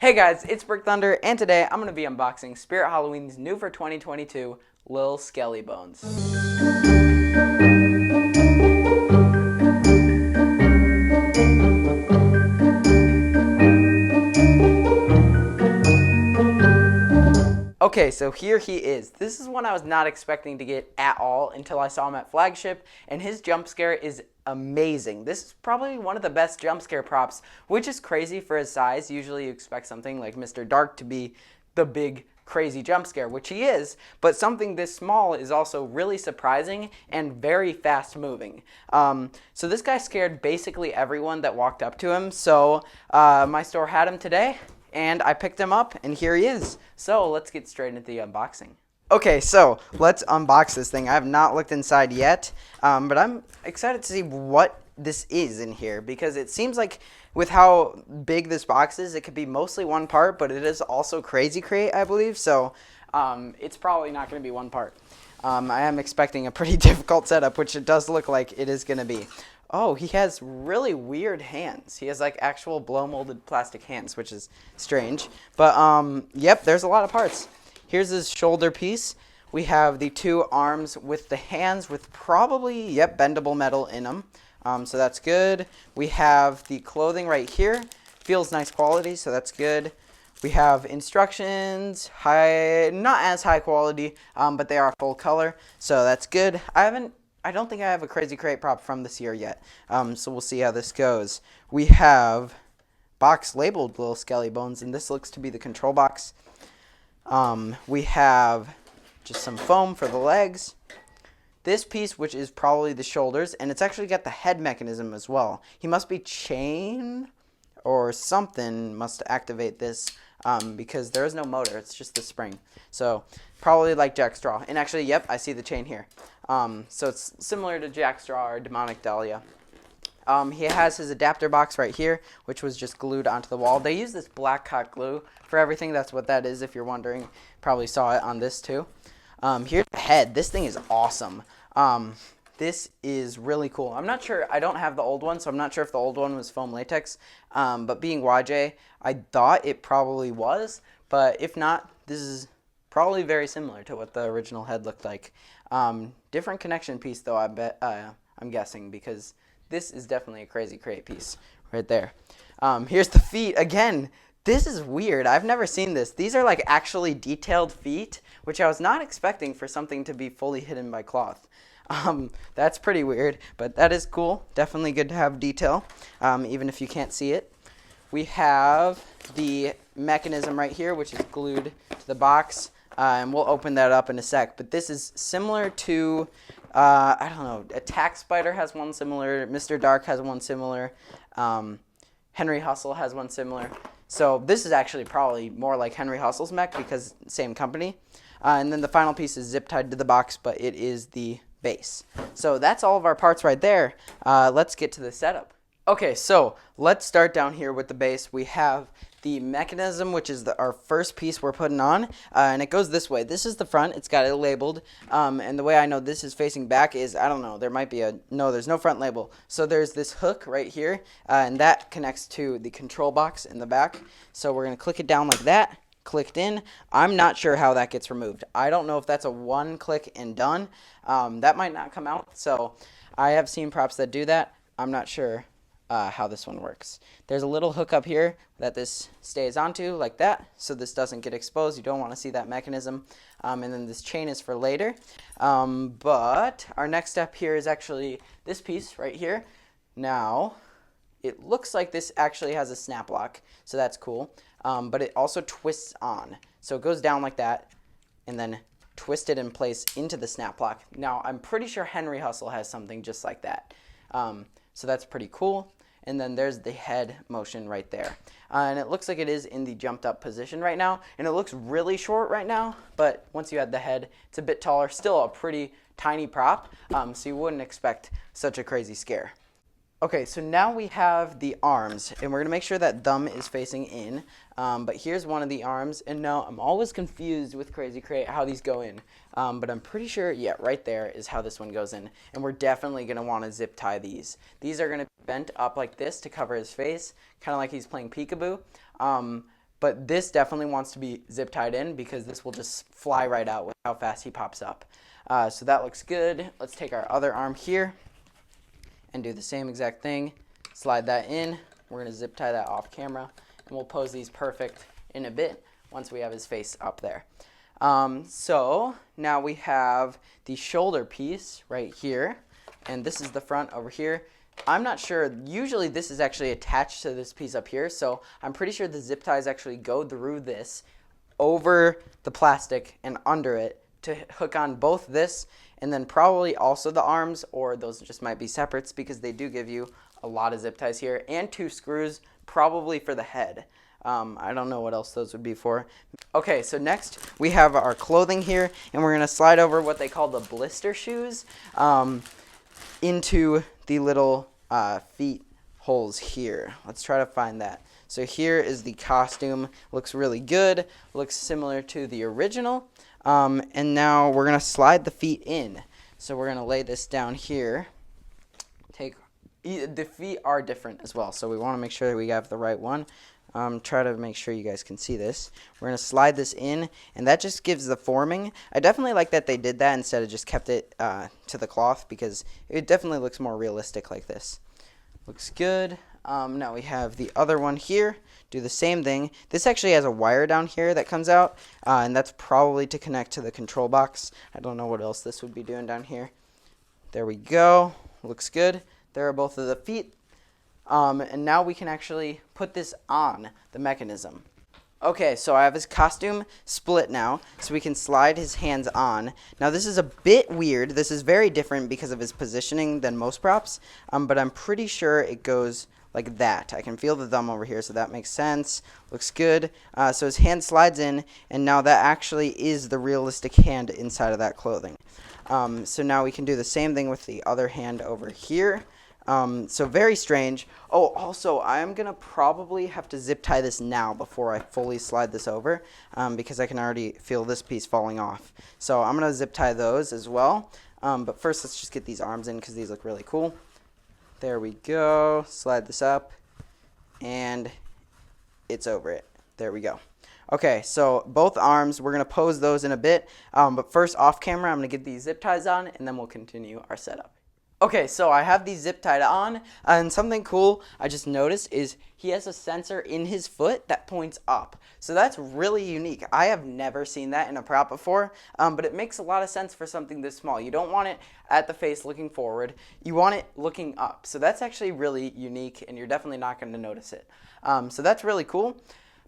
Hey guys, it's Brick Thunder, and today I'm going to be unboxing Spirit Halloween's new for 2022, Lil Skelly Bones. Okay, so here he is. This is one I was not expecting to get at all until I saw him at Flagship, and his jump scare is amazing. This is probably one of the best jump scare props, which is crazy for his size. Usually you expect something like Mr. Dark to be the big crazy jump scare, which he is, but something this small is also really surprising and very fast moving. So this guy scared basically everyone that walked up to him, so my store had him today, and I picked him up, and here he is. So let's get straight into the unboxing. Okay, so let's unbox this thing. I have not looked inside yet, but I'm excited to see what this is in here, because it seems like with how big this box is, it could be mostly one part, but it is also Crazy Crate, I believe, so it's probably not going to be one part. I am expecting a pretty difficult setup, which it does look like it is going to be. Oh, he has really weird hands. He has like actual blow-molded plastic hands, which is strange. But, yep, there's a lot of parts. Here's his shoulder piece. We have the two arms with the hands with probably, yep, bendable metal in them. So that's good. We have the clothing right here. Feels nice quality, so that's good. We have instructions, not as high quality, but they are full color, so that's good. I don't think I have a Crazy Crate prop from this year yet, so we'll see how this goes. We have box labeled Lil Skelly Bones, and this looks to be the control box. We have just some foam for the legs. This piece, which is probably the shoulders, and it's actually got the head mechanism as well. He must be chain or something must activate this, because there is no motor, it's just the spring. So probably like Jack Straw. And actually, yep, I see the chain here. So it's similar to Jack Straw or Demonic Dahlia. He has his adapter box right here, which was just glued onto the wall. They use this black hot glue for everything. That's what that is, if you're wondering. Probably saw it on this too. Here's the head. This thing is awesome. This is really cool. I'm not sure. I don't have the old one, so I'm not sure if the old one was foam latex. But being YJ, I thought it probably was. But if not, this is probably very similar to what the original head looked like. Different connection piece, though, I bet. I'm guessing, because this is definitely a Crazy Crate piece right there. Here's the feet again. This is weird. I've never seen this. These are like actually detailed feet, which I was not expecting for something to be fully hidden by cloth. That's pretty weird, but that is cool. Definitely good to have detail, even if you can't see it. We have the mechanism right here, which is glued to the box, and we'll open that up in a sec. But this is similar to, I don't know, Attack Spider has one similar, Mr. Dark has one similar, Henry Hustle has one similar. So this is actually probably more like Henry Hustle's mech, because same company. And then the final piece is zip tied to the box, but it is the base. So that's all of our parts right there. Let's get to the setup. Okay, so let's start down here with the base. We have the mechanism, which is our first piece we're putting on, and it goes this way. This is the front. It's got it labeled, and the way I know this is facing back is, I don't know, there might be no, there's no front label. So there's this hook right here, and that connects to the control box in the back. So we're going to click it down like that. Clicked in. I'm not sure how that gets removed. I don't know if that's a one click and done. That might not come out. So I have seen props that do that. I'm not sure how this one works. There's a little hook up here that this stays onto like that, so this doesn't get exposed. You don't want to see that mechanism. And then this chain is for later. But our next step here is actually this piece right here. Now, it looks like this actually has a snap lock, so that's cool. But it also twists on. So it goes down like that, and then twisted in place into the snap lock. Now, I'm pretty sure Henry Hustle has something just like that. So that's pretty cool. And then there's the head motion right there. And it looks like it is in the jumped up position right now. And it looks really short right now, but once you add the head, it's a bit taller. Still a pretty tiny prop, so you wouldn't expect such a crazy scare. Okay, so now we have the arms, and we're going to make sure that thumb is facing in. But here's one of the arms, and now I'm always confused with Crazy Crate how these go in. But I'm pretty sure, yeah, right there is how this one goes in. And we're definitely going to want to zip tie these. These are going to be bent up like this to cover his face, kind of like he's playing peekaboo. But this definitely wants to be zip tied in because this will just fly right out with how fast he pops up. So that looks good. Let's take our other arm here and do the same exact thing. Slide that in. We're going to zip tie that off camera, and we'll pose these perfect in a bit once we have his face up there. So now we have the shoulder piece right here, and this is the front over here. I'm not sure. Usually this is actually attached to this piece up here, so I'm pretty sure the zip ties actually go through this, over the plastic and under it to hook on both this and then probably also the arms, or those just might be separates because they do give you a lot of zip ties here, and 2 screws probably for the head. I don't know what else those would be for. Okay, so next we have our clothing here, and we're going to slide over what they call the blister shoes into the little feet holes here. Let's try to find that. So here is the costume. Looks really good. Looks similar to the original. And now we're going to slide the feet in. So we're going to lay this down here. The feet are different as well, so we want to make sure that we have the right one. Try to make sure you guys can see this. We're going to slide this in, and that just gives the forming. I definitely like that they did that instead of just kept it to the cloth, because it definitely looks more realistic like this. Looks good. Now we have the other one here. Do the same thing. This actually has a wire down here that comes out, and that's probably to connect to the control box. I don't know what else this would be doing down here. There we go. Looks good. There are both of the feet. And now we can actually put this on the mechanism. Okay, so I have his costume split now, so we can slide his hands on. Now this is a bit weird. This is very different because of his positioning than most props, but I'm pretty sure it goes like that. I can feel the thumb over here, so that makes sense. Looks good. So his hand slides in, and now that actually is the realistic hand inside of that clothing. So now we can do the same thing with the other hand over here. So very strange. Oh, also, I'm going to probably have to zip tie this now before I fully slide this over, because I can already feel this piece falling off. So I'm going to zip tie those as well. But first, let's just get these arms in because these look really cool. There we go. Slide this up, and it's over it. There we go. Okay, so both arms, we're going to pose those in a bit. But first, off camera, I'm going to get these zip ties on, and then we'll continue our setup. Okay, so I have these zip tied on, and something cool I just noticed is he has a sensor in his foot that points up. So that's really unique. I have never seen that in a prop before, but it makes a lot of sense for something this small. You don't want it at the face looking forward. You want it looking up. So that's actually really unique, and you're definitely not going to notice it. So that's really cool.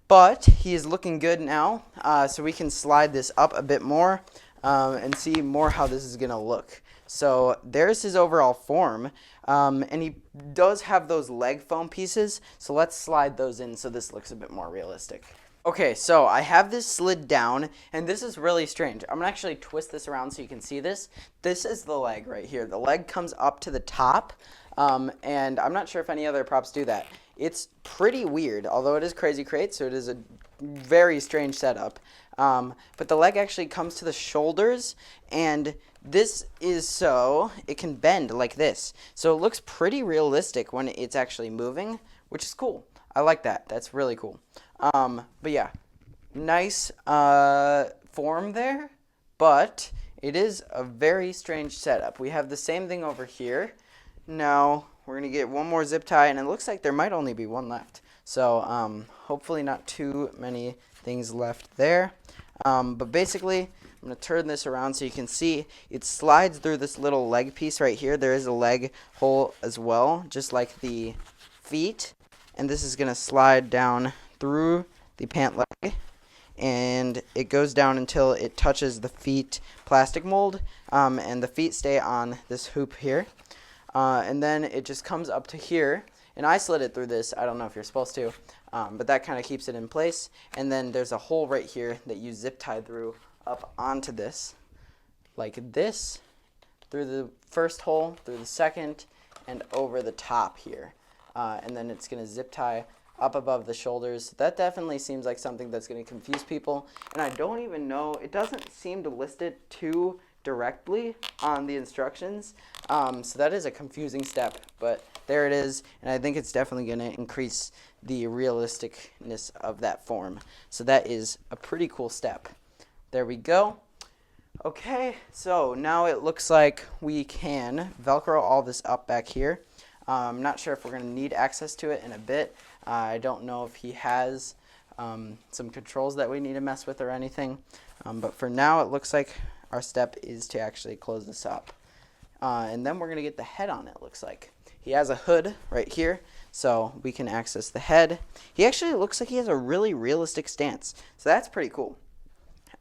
But he is looking good now, so we can slide this up a bit more and see more how this is going to look. So there's his overall form, and he does have those leg foam pieces, so let's slide those in so this looks a bit more realistic. Okay, so I have this slid down, and this is really strange. I'm going to actually twist this around so you can see this. This is the leg right here. The leg comes up to the top, and I'm not sure if any other props do that. It's pretty weird, although it is Crazy Crate, so it is a very strange setup. But the leg actually comes to the shoulders, and this is so it can bend like this. So it looks pretty realistic when it's actually moving, which is cool. I like that. That's really cool. But yeah, nice form there, but it is a very strange setup. We have the same thing over here. Now we're going to get one more zip tie, and it looks like there might only be one left. So hopefully not too many things left there. But basically, I'm going to turn this around so you can see it slides through this little leg piece right here. There is a leg hole as well, just like the feet. And this is going to slide down through the pant leg. And it goes down until it touches the feet plastic mold. And the feet stay on this hoop here. And then it just comes up to here. And I slid it through this. I don't know if you're supposed to. But that kind of keeps it in place. And then there's a hole right here that you zip tie through up onto this, like this, through the first hole, through the second, and over the top here. And then it's going to zip tie up above the shoulders. That definitely seems like something that's going to confuse people. And I don't even know, it doesn't seem to list it too directly on the instructions. So that is a confusing step, but there it is, and I think it's definitely going to increase the realisticness of that form. So that is a pretty cool step. There we go. Okay, so now it looks like we can Velcro all this up back here. I'm not sure if we're going to need access to it in a bit. I don't know if he has some controls that we need to mess with or anything. But for now, it looks like our step is to actually close this up. And then we're going to get the head on it, looks like. He has a hood right here, so we can access the head. He actually looks like he has a really realistic stance, so that's pretty cool.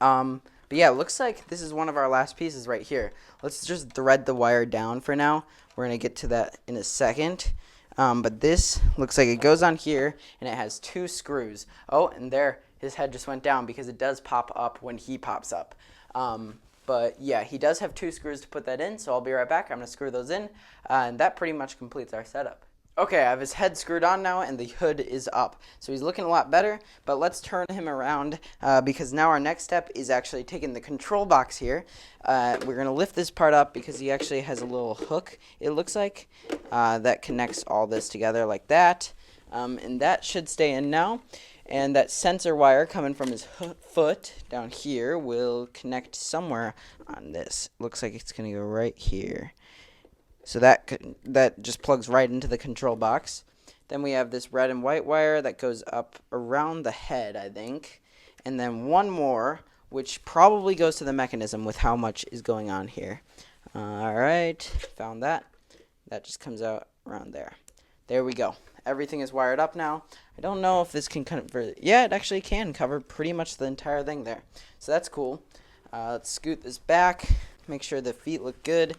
But yeah, it looks like this is one of our last pieces right here. Let's just thread the wire down for now. We're going to get to that in a second. But this looks like it goes on here, and it has 2 screws. Oh, and there, his head just went down because it does pop up when he pops up. But yeah, he does have 2 screws to put that in, so I'll be right back. I'm going to screw those in, and that pretty much completes our setup. Okay, I have his head screwed on now, and the hood is up. So he's looking a lot better, but let's turn him around because now our next step is actually taking the control box here. We're going to lift this part up because he actually has a little hook, it looks like, that connects all this together like that. And that should stay in now. And that sensor wire coming from his foot down here will connect somewhere on this. Looks like it's going to go right here. So that just plugs right into the control box. Then we have this red and white wire that goes up around the head, I think. And then one more, which probably goes to the mechanism with how much is going on here. Alright, found that. That just comes out around there. There we go. Everything is wired up now. I don't know if this can cover, yeah, it actually can cover pretty much the entire thing there. So that's cool. Let's scoot this back, make sure the feet look good,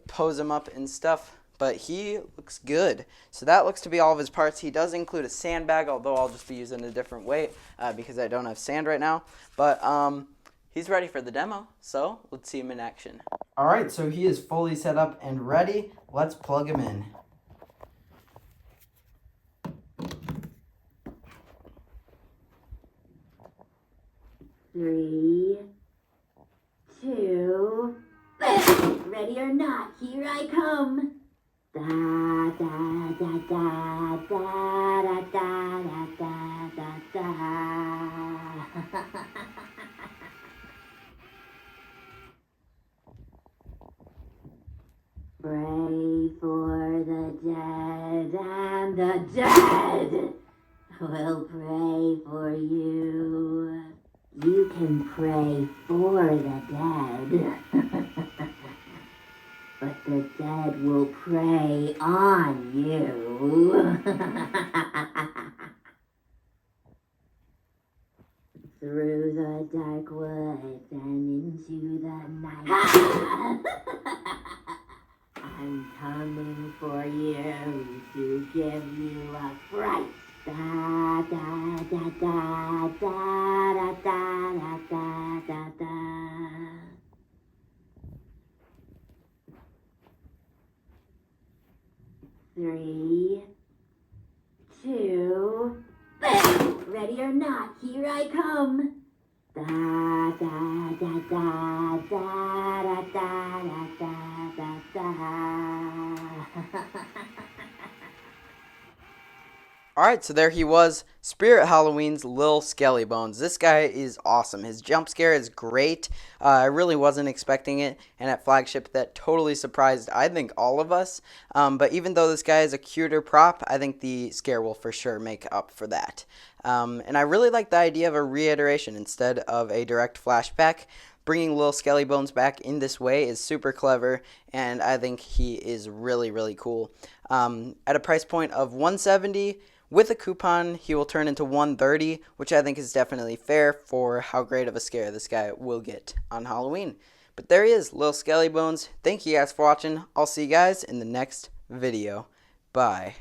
pose him up and stuff, but he looks good. So that looks to be all of his parts. He does include a sandbag, although I'll just be using a different weight because I don't have sand right now. But he's ready for the demo, so let's see him in action. All right, so he is fully set up and ready. Let's plug him in. 3, 2, ready or not, here I come. Da da da da da da da da da da. Pray for the dead, and the dead will pray for you. You can pray for the dead, but the dead will prey on you. Through the dark woods and into the night. I'm coming for you to give you a fright. Da da da da da da da da da da. Three, 2, ready or not, here I come. Da da da da da da da da da da. Alright, so there he was, Spirit Halloween's Lil Skelly Bones. This guy is awesome. His jump scare is great. I really wasn't expecting it, and at Flagship that totally surprised, I think, all of us. But even though this guy is a cuter prop, I think the scare will for sure make up for that. And I really like the idea of a reiteration instead of a direct flashback. Bringing Lil Skelly Bones back in this way is super clever, and I think he is really, really cool. At a price point of $170, with a coupon, he will turn into $130, which I think is definitely fair for how great of a scare this guy will get on Halloween. But there he is, Lil Skelly Bones. Thank you guys for watching. I'll see you guys in the next video. Bye.